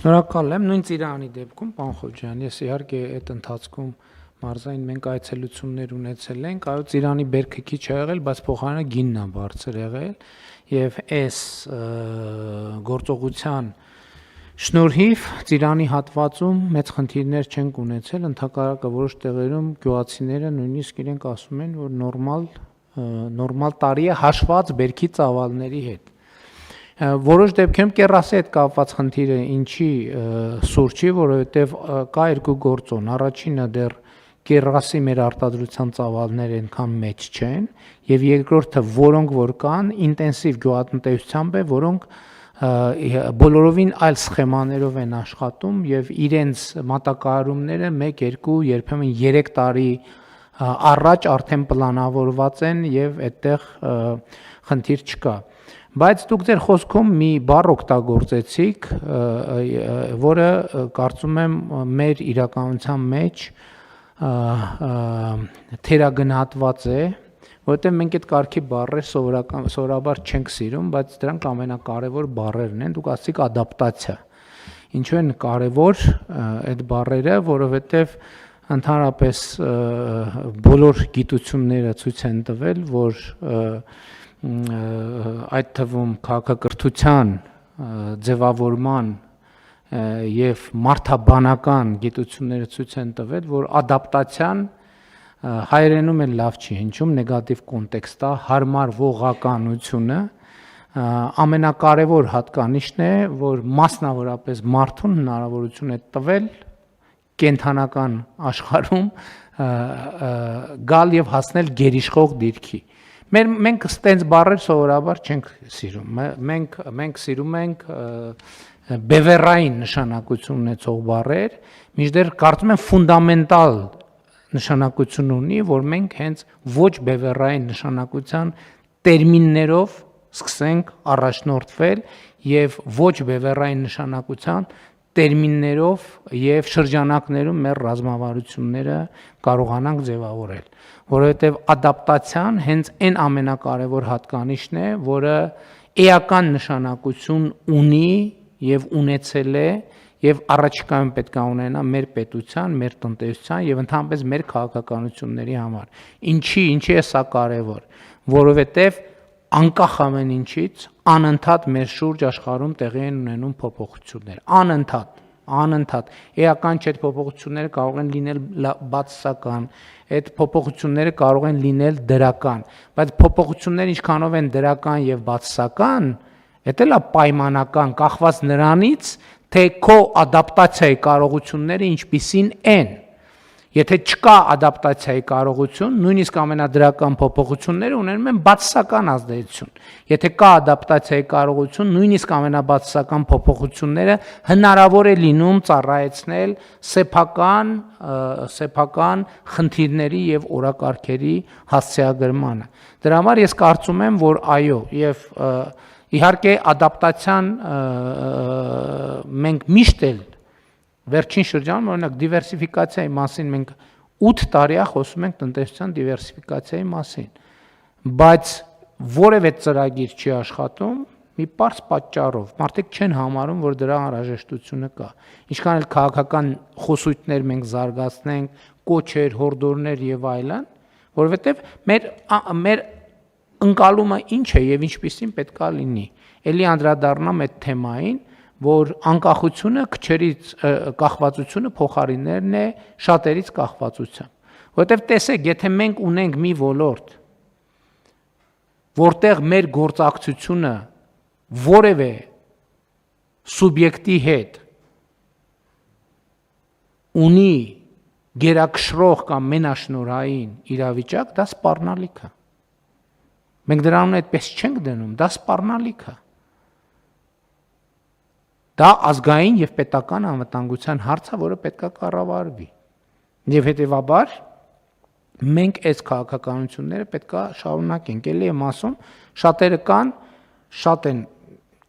Շնորհակալ եմ, նույն Ծիրանի դեպքում, պարոն Խոջյան, ես իհարկե այդ ընթացքում մարզային մենք այցելություններ ունեցել ենք, այո, Ծիրանի բերքը քիչ ա եղել, բայց փոխարենը գինն ա բարձր եղել, եւ այս գործողության շնորհիվ Ծիրանի հատվածում մեծ խնդիրներ չենք ունեցել, ընդհակառակը որոշ տեղերում գյուղացիները նույնիսկ իրենք ասում են, որ նորմալ տարի է հաշված բերքի ծավալների հետ։ Որոշ դեպքերում կեռասի հետ կապված խնդիրը ինչի սուրճի, որովհետև կա երկու գործոն, առաջինը դեռ կեռասի մեր արտադրության ծավալները այնքան մեծ չեն, եւ երկրորդը, որոնք որ կան, ինտենսիվ գյուղատնտեսությամբ է, որոնք բոլորովին այլ սխեմաներով են աշխատում եւ իրենց մատակարարումները 1, 2, երբեմն 3 տարի առաջ արդեն պլանավորված են եւ այդտեղ խնդիր չկա։ Բայց դուք ձեր խոսքում մի բառ օգտագործեցիք, որը կարծում եմ մեր իրականության մեջ թերագնահատված է, որովհետև մենք այդ կարգի բառեր սովորաբար չենք սիրում, բայց դրանք ամենակարևոր բառերն են, դուք ասացիք ադապտացիա։ Ինչու են կարևոր այդ բառերը, որովհետև ընդհանրապես բոլոր գիտությունները ցույց են տվել, որ այդ թվում քաղաքակրթության ձևավորման եւ մարդաբանական գիտությունները ցույց են տվել, որ ադապտացիան հայերենում էլ լավ չի հնչում, նեգատիվ կոնտեքստ է, հարմար ողականությունը ամենակարևոր հատկանիշն է, որ մասնավորապես մարդուն հնարավորություն է տվել կենթանական աշխարհում գալ եւ հասնել գերիշխող դիրքի։ Մենք ստենց բառեր սովորաբար չենք սիրում, մենք սիրում ենք բևեռային նշանակություն ունեցող բառեր, մինչդեռ կարծում եմ ֆունդամենտալ նշանակություն ունի, որ մենք հենց ոչ բևեռային նշանակության տերմիններով սկսենք առաջնորդվել եւ ոչ բևեռային նշանակության տերմիններով եւ շրջանակներում մեր ռազմավարությունները կարողանանք ձևավորել, որովհետեւ ադապտացիան հենց այն ամենակարևոր հատկանիշն է, որը էական նշանակություն ունի եւ ունեցել է եւ առաջիկայում պետք է ունենա մեր պետության, մեր տնտեսության եւ ընդհանրապես մեր քաղաքականությունների համար։ Ինչի է սա կարևոր, որովհետեւ անկախ ամեն ինչից անընդհատ մեր շուրջ աշխարհում տեղի են ունենում փոփոխություններ, անընդհատ էական չէ, այդ փոփոխությունները կարող են լինել բացասական, այդ փոփոխությունները կարող են լինել դրական, բայց փոփոխությունները ինչքանով են դրական եւ բացասական, դա էլ է պայմանական, կախված նրանից, թե քո ադապտացիայի կարողությունները ինչպիսին են։ Եթե չկա ադապտացիայի կարողություն, նույնիսկ ամենադրական փոփոխությունները ունենում են բացասական ազդեցություն։ Եթե կա ադապտացիայի կարողություն, նույնիսկ ամենաբացասական փոփոխությունները հնարավոր է լինում ծառայեցնել սեփական խնդիրների եւ օրակարգերի հասցեագրմանը։ Դրա համար ես կարծում եմ, որ այո, եւ իհարկե ադապտացիան մենք միշտ էլ վերջին շրջանում, օրինակ դիվերսիֆիկացիայի մասին մենք 8 տարի է խոսում ենք տնտեսության դիվերսիֆիկացիայի մասին, բայց որևէ ծրագիր չի աշխատում մի պարզ պատճառով, մարդիկ չեն համարում, որ դրա անհրաժեշտությունը կա։ Ինչքան էլ քաղաքական խոսույթներ մենք զարգացնենք, կոչեր, հորդորներ եւ այլն, որովհետեւ մեր ընկալումը ինչ է եւ ինչպիսին պետքա լինի։ Էլի անդրադառնամ այդ թեմային, որ անկախությունը քչերից կախվածությունը փոխարիներն է շատերից կախվածության։ Որովհետև տեսեք, եթե մենք ունենք մի ոլորտ, որտեղ մեր գործակցությունը որևէ սուբյեկտի հետ ունի գերակշռող կամ մենաշնորհային իրավիճակ, դա սպառնալիք է։ Մենք դրանուն այդպես չենք դնում, դա սպառնալիք է։ Դա ազգային եւ պետական անվտանգության հարց է, որը պետք է կառավարվի։ Եվ հետեւաբար մենք այս քաղաքականությունները պետք է շարունակենք։ Էլի եմ ասում, շատերը կան, շատ են,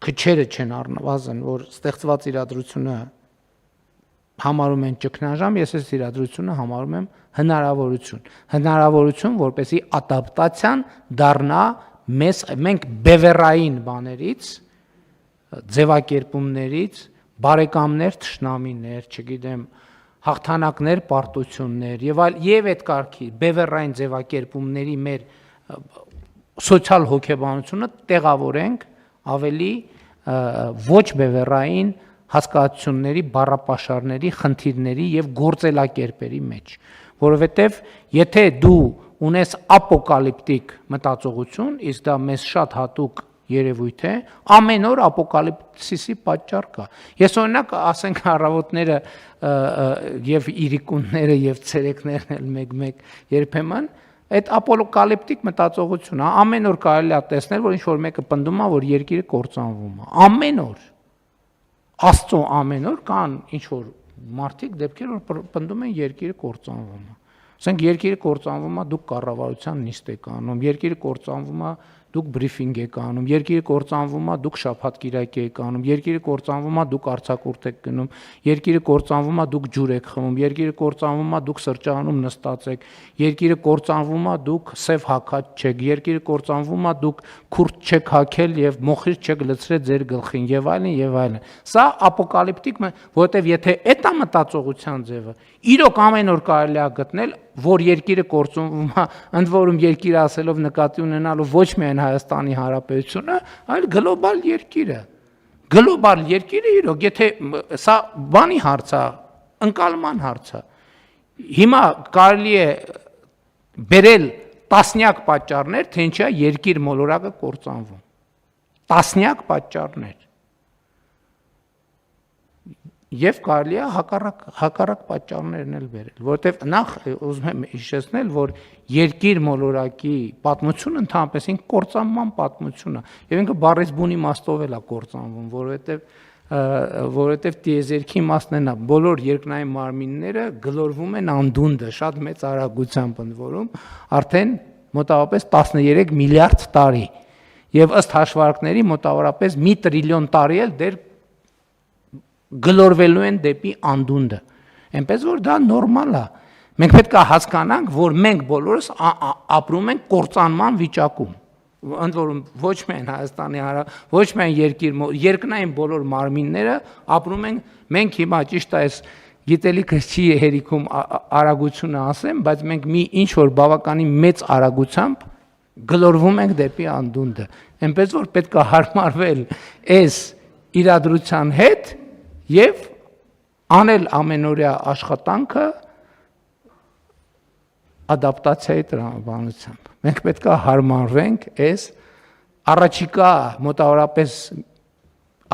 քչերը չեն առնվազն, որ ստեղծված իրադրությունը համարում են ճգնաժամ, ես այս իրադրությունը համարում եմ հնարավորություն, որպեսզի ադապտացիան դառնա մենք բևեռային բաներից, ձևակերպումներից բարեկամներ, թշնամիներ, չգիտեմ, հաղթանակներ, պարտություններ եւ այլ եւ այդ կարգի բևեռային ձևակերպումների մեր սոցիալ հոգեբանությունը տեղավորենք ավելի ոչ բևեռային հասկացությունների, բառապաշարների, խնդիրների եւ գործելակերպերի մեջ, որովհետեւ եթե դու ունես ապոկալիպտիկ մտածողություն, իսկ դա մեզ շատ հատուկ երևույթ է, ամեն օր ապոկալիպսիսի պատճառ կա։ Ես օրինակ ասենք առավոտները եւ իրիկունները եւ ցերեկներն էլ մեկ-մեկ երբեմն այդ ապոկալիպտիկ մտածողությունը ամեն օր կարելի է տեսնել, որ ինչ որ մեկը պնդում է, որ երկիրը կործանվում է։ Ամեն օր Աստծո ամեն օր կան ինչ որ մարդիկ դեպքեր, որ պնդում են երկիրը կործանվում է։ Ասենք երկիրը կործանվում է, դուք կառավարության նիստ եք անում, երկիրը կործանվում է, դուք բրիֆինգ եք անում, երկիրը կործանվում է, դուք շաբաթ-կիրակ եք անում, երկիրը կործանվում է, դուք արձակուրդ եք գնում, երկիրը կործանվում է, դուք ջուր եք խմում, երկիրը կործանվում է, դուք սրճարանում նստած եք, երկիրը կործանվում է, դուք սև հագած չեք, երկիրը կործանվում է, դուք քուրդ չեք հագել եւ մոխիր չեք լցրել ձեր գլխին եւ այլն եւ այլն։ Սա ապոկալիպտիկ, որովհետեւ եթե այդ է մտածողության ձևը, իրոք ամեն օր կարելի է գտնել, որ երկիրը կործանվում է, ընդ որում երկիրը ասելով նկատի ունենալու ոչ միայն Հայաստանի Հանրապետությունը, այլ գլոբալ երկիրը։ Գլոբալ երկիրը իրոք, եթե սա բանի հարց է, ընկալման հարց է։ Հիմա կարելի է բերել տասնյակ պատճառներ, թե ինչա երկիր մոլորակը կործանվում։ Տասնյակ պատճառներ։ Եվ կարելի է հակառակ պատճառներն էլ բերել, որովհետև նախ ուզում եմ հիշեցնել, որ երկիր մոլորակի պատմությունը ընդհանրապես ինքը կործանման պատմություն է, եւ ինքը բառից բուն իմաստով էլ է կործանվում, որովհետև տիեզերքի իմաստն է, բոլոր երկնային մարմինները գլորվում են անդունդը, շատ մեծ արագությամբ ընդ որում, արդեն մոտավորապես 13 միլիարդ տարի, եւ ըստ հաշվարկների մոտավորապես 1 տրիլիոն տարի էլ դեռ գլորվելու են դեպի անդունդը, այնպես որ դա նորմալ է, մենք պետք է հասկանանք, որ մենք բոլորս ապրում ենք կործանման վիճակում, ընդ որում ոչ միայն Հայաստանի ոչ միայն երկնային բոլոր մարմինները ապրում են, մենք հիմա ճիշտ է գիտելիքը չի հերիքում արագությունը ասեմ, բայց մենք մի ինչ որ բավականին մեծ արագությամբ գլորվում ենք դեպի անդունդը, այնպես որ պետք է հարմարվել այս իրադրության հետ եւ անել ամենօրյա աշխատանքը ադապտացիայի տրամաբանությամբ։ Մենք պետք է հարմարվենք այս առաջիկա մոտավորապես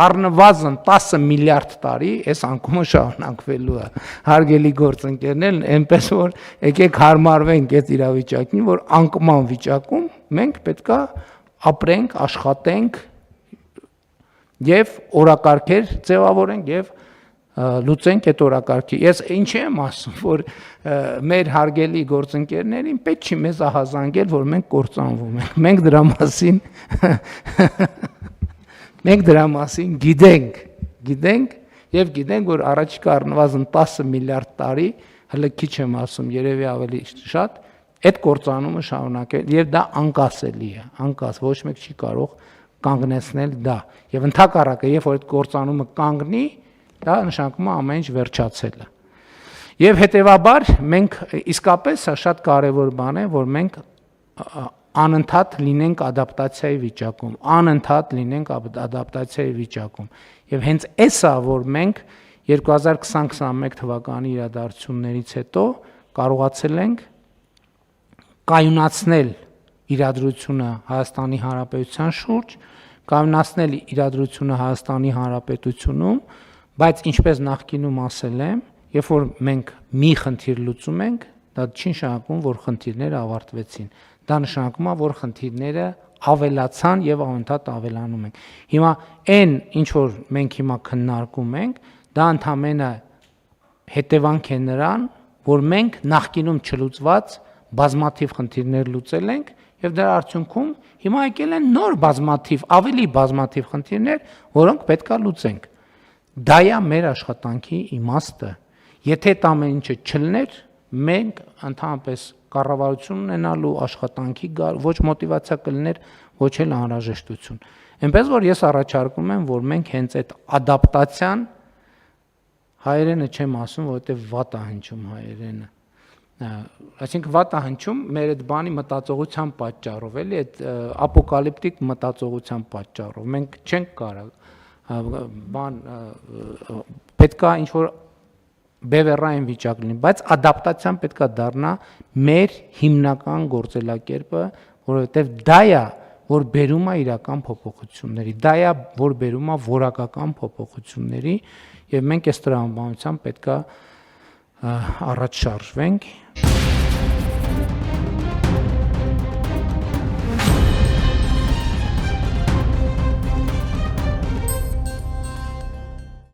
առնվազն 10 միլիարդ տարի այս անկումը շարունակվելու է։ Հարգելի գործընկերներ, այնպես որ եկեք հարմարվենք այդ իրավիճակին, որ անկման վիճակում մենք պետք է ապրենք, աշխատենք եւ օրակարգեր ձևավորենք եւ լուծենք այդ օրակարգի։ Ես ինչ եմ ասում, որ մեր հարգելի գործընկերներին պետք չի մեզ ահազանգել, որ մենք կործանվում ենք։ Մենք դրա մասին գիտենք եւ գիտենք, որ առաջիկա առնվազն 10 միլիարդ տարի, հələ քիչ եմ ասում, երևի ավելի շատ, այդ կործանումը շարունակել եւ դա անկասելի է, ոչ մեկ չի կարող կանգնեցնել դա։ Եվ ընդհակառակը, երբ որ այդ կործանումը կանգնի, դա նշանակում է ամեն ինչ վերջացել է։ Եվ հետեւաբար մենք իսկապես սա շատ կարևոր բան է, որ մենք անընդհատ լինենք ադապտացիայի վիճակում։ Եվ հենց էսա, որ մենք 2020-21 թվականի իրադարձություններից հետո կարողացել ենք կայունացնել իրադրությունը Հայաստանի Հանրապետության շուրջ, կայունացնել իրադրությունը Հայաստանի Հանրապետությունում, բայց ինչպես նախկինում ասել եմ, երբ որ մենք մի խնդիր լուծում ենք, դա չի նշանակում, որ խնդիրները ավարտվեցին։ Դա նշանակում է, որ խնդիրները ավելացան եւ անընդհատ ավելանում են։ Հիմա այն ինչ որ մենք հիմա քննարկում ենք, դա ընդհանրապես հետևանք է նրան, որ մենք նախկինում չլուծված բազմաթիվ խնդիրներ լուծել ենք եւ դրա արդյունքում հիմա եկել են նոր ավելի բազմաթիվ խնդիրներ, որոնք պետք է լուծենք։ Դա է մեր աշխատանքի իմաստը։ Եթե այդ ամեն ինչը չլներ, մենք ընդհանրապես կառավարություն ունենալու աշխատանքի ոչ մոտիվացիա կլներ, ոչ էլ անհրաժեշտություն։ Այնպես որ ես առաջարկում եմ, որ մենք հենց այդ ադապտացիան հայերենը չեմ ասում, որովհետև վատ է հնչում հայերենը։ Այսինքն վատ է հնչում մեր այդ բանի մտածողության պատճառով, էլի այդ ապոկալիպտիկ մտածողության պատճառով։ Մենք չենք կարող բան պետքա ինչ որ բևեռային վիճակ լինի, բայց ադապտացիան պետքա դառնա մեր հիմնական գործելակերպը, որովհետև դա է, որ բերում է իրական փոփոխությունների, դա է, որ բերում է որակական փոփոխությունների, եւ մենք այս տրամաբանությամբ պետքա առաջ շարժվենք։